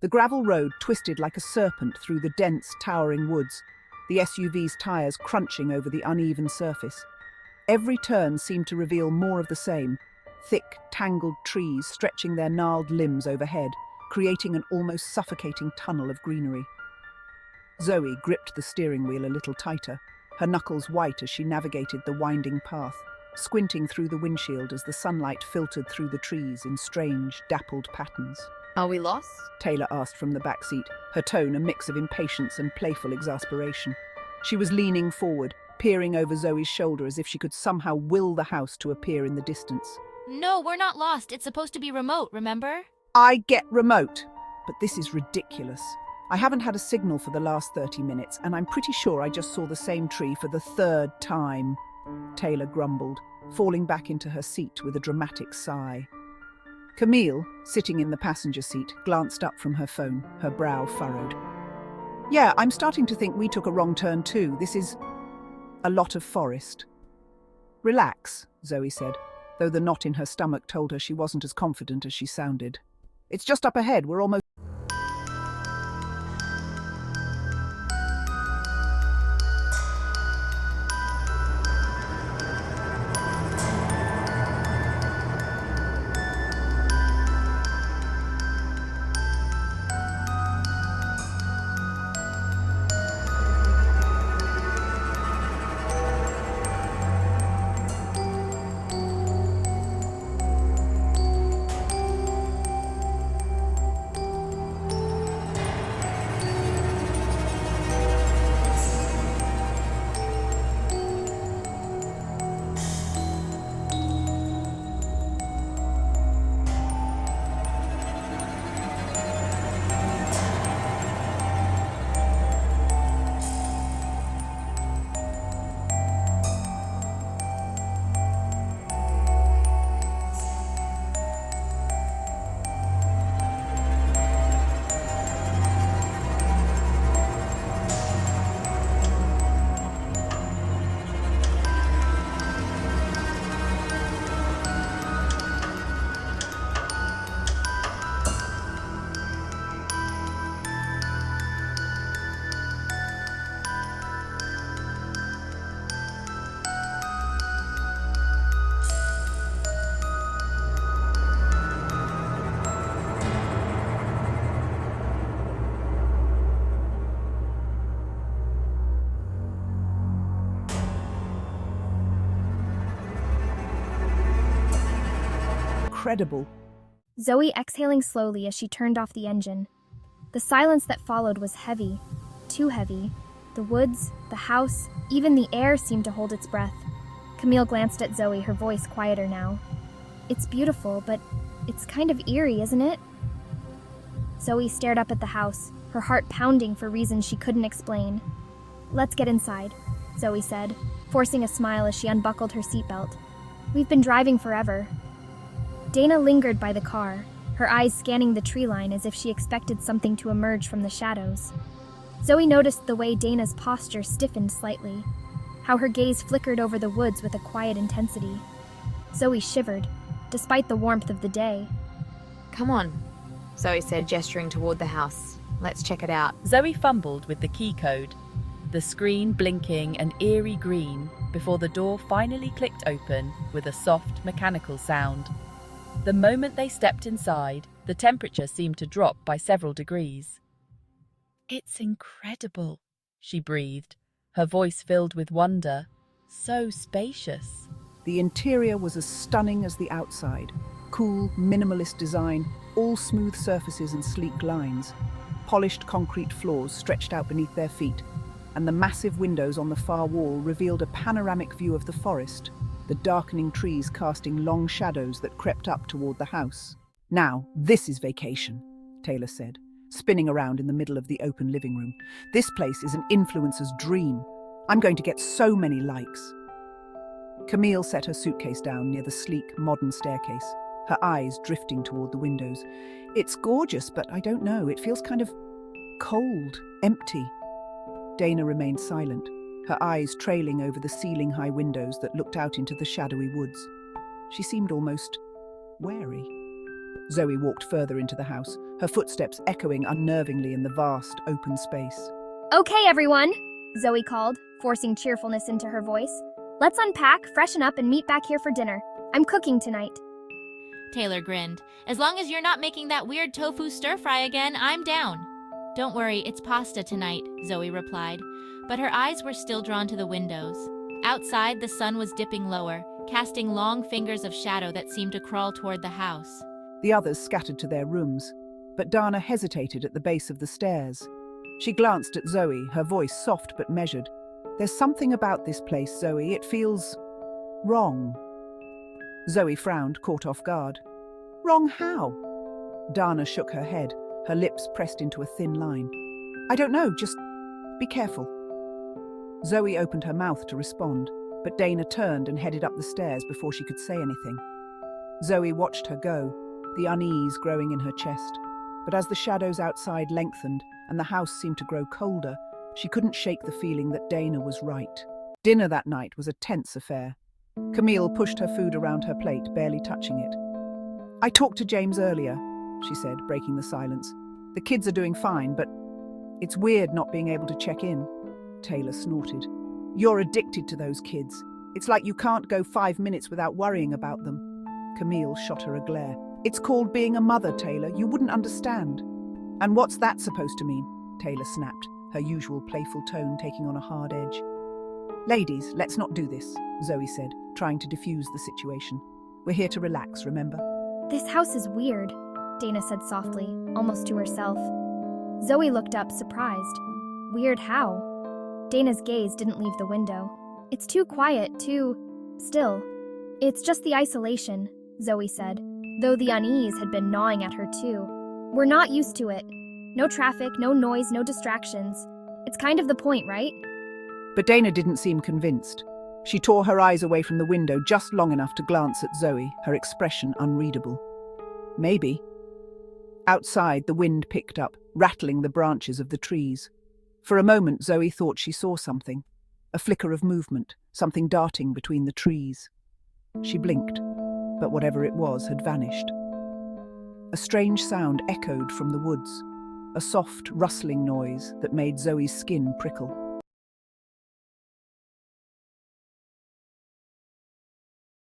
The gravel road twisted like a serpent through the dense, towering woods, the SUV's tires crunching over the uneven surface. Every turn seemed to reveal more of the same, thick, tangled trees stretching their gnarled limbs overhead, creating an almost suffocating tunnel of greenery. Zoe gripped the steering wheel a little tighter, her knuckles white as she navigated the winding path, squinting through the windshield as the sunlight filtered through the trees in strange, dappled patterns. Are we lost? Taylor asked from the back seat, her tone a mix of impatience and playful exasperation. She was leaning forward, peering over Zoe's shoulder as if she could somehow will the house to appear in the distance. No, we're not lost. It's supposed to be remote, remember? I get remote, but this is ridiculous. I haven't had a signal for the last 30 minutes, and I'm pretty sure I just saw the same tree for the third time, Taylor grumbled, falling back into her seat with a dramatic sigh. Camille, sitting in the passenger seat, glanced up from her phone, her brow furrowed. Yeah, I'm starting to think we took a wrong turn too. This is a lot of forest. Relax, Zoe said, though the knot in her stomach told her she wasn't as confident as she sounded. It's just up ahead, we're almost... Incredible. Zoe exhaling slowly as she turned off the engine. The silence that followed was heavy, too heavy. The woods, the house, even the air seemed to hold its breath. Camille glanced at Zoe, her voice quieter now. It's beautiful, but it's kind of eerie, isn't it? Zoe stared up at the house, her heart pounding for reasons she couldn't explain. Let's get inside, Zoe said, forcing a smile as she unbuckled her seatbelt. We've been driving forever. Dana lingered by the car, her eyes scanning the tree line as if she expected something to emerge from the shadows. Zoe noticed the way Dana's posture stiffened slightly, how her gaze flickered over the woods with a quiet intensity. Zoe shivered, despite the warmth of the day. Come on, Zoe said, gesturing toward the house. Let's check it out. Zoe fumbled with the key code, the screen blinking an eerie green before the door finally clicked open with a soft, mechanical sound. The moment they stepped inside, the temperature seemed to drop by several degrees. "It's incredible," she breathed, her voice filled with wonder. "So spacious." The interior was as stunning as the outside. Cool, minimalist design, all smooth surfaces and sleek lines. Polished concrete floors stretched out beneath their feet, and the massive windows on the far wall revealed a panoramic view of the forest, the darkening trees casting long shadows that crept up toward the house. "Now, this is vacation," Taylor said, spinning around in the middle of the open living room. "This place is an influencer's dream. I'm going to get so many likes." Camille set her suitcase down near the sleek, modern staircase, her eyes drifting toward the windows. "It's gorgeous, but I don't know, it feels kind of cold, empty." Dana remained silent, her eyes trailing over the ceiling-high windows that looked out into the shadowy woods. She seemed almost wary. Zoe walked further into the house, her footsteps echoing unnervingly in the vast, open space. Okay, everyone, Zoe called, forcing cheerfulness into her voice. Let's unpack, freshen up, and meet back here for dinner. I'm cooking tonight. Taylor grinned. As long as you're not making that weird tofu stir-fry again, I'm down. Don't worry, it's pasta tonight, Zoe replied, but her eyes were still drawn to the windows. Outside, the sun was dipping lower, casting long fingers of shadow that seemed to crawl toward the house. The others scattered to their rooms, but Dana hesitated at the base of the stairs. She glanced at Zoe, her voice soft but measured. There's something about this place, Zoe. It feels wrong. Zoe frowned, caught off guard. Wrong how? Dana shook her head, her lips pressed into a thin line. I don't know, just be careful. Zoe opened her mouth to respond, but Dana turned and headed up the stairs before she could say anything. Zoe watched her go, the unease growing in her chest. But as the shadows outside lengthened and the house seemed to grow colder, she couldn't shake the feeling that Dana was right. Dinner that night was a tense affair. Camille pushed her food around her plate, barely touching it. I talked to James earlier, she said, breaking the silence. The kids are doing fine, but it's weird not being able to check in. Taylor snorted. You're addicted to those kids. It's like you can't go 5 minutes without worrying about them. Camille shot her a glare. It's called being a mother, Taylor. You wouldn't understand. And what's that supposed to mean? Taylor snapped, her usual playful tone taking on a hard edge. Ladies, let's not do this, Zoe said, trying to diffuse the situation. We're here to relax, remember? This house is weird, Dana said softly, almost to herself. Zoe looked up, surprised. Weird how? Dana's gaze didn't leave the window. It's too quiet, too still. It's just the isolation, Zoe said, though the unease had been gnawing at her too. We're not used to it. No traffic, no noise, no distractions. It's kind of the point, right? But Dana didn't seem convinced. She tore her eyes away from the window just long enough to glance at Zoe, her expression unreadable. Maybe. Outside, the wind picked up, rattling the branches of the trees. For a moment, Zoe thought she saw something. A flicker of movement, something darting between the trees. She blinked, but whatever it was had vanished. A strange sound echoed from the woods, a soft, rustling noise that made Zoe's skin prickle.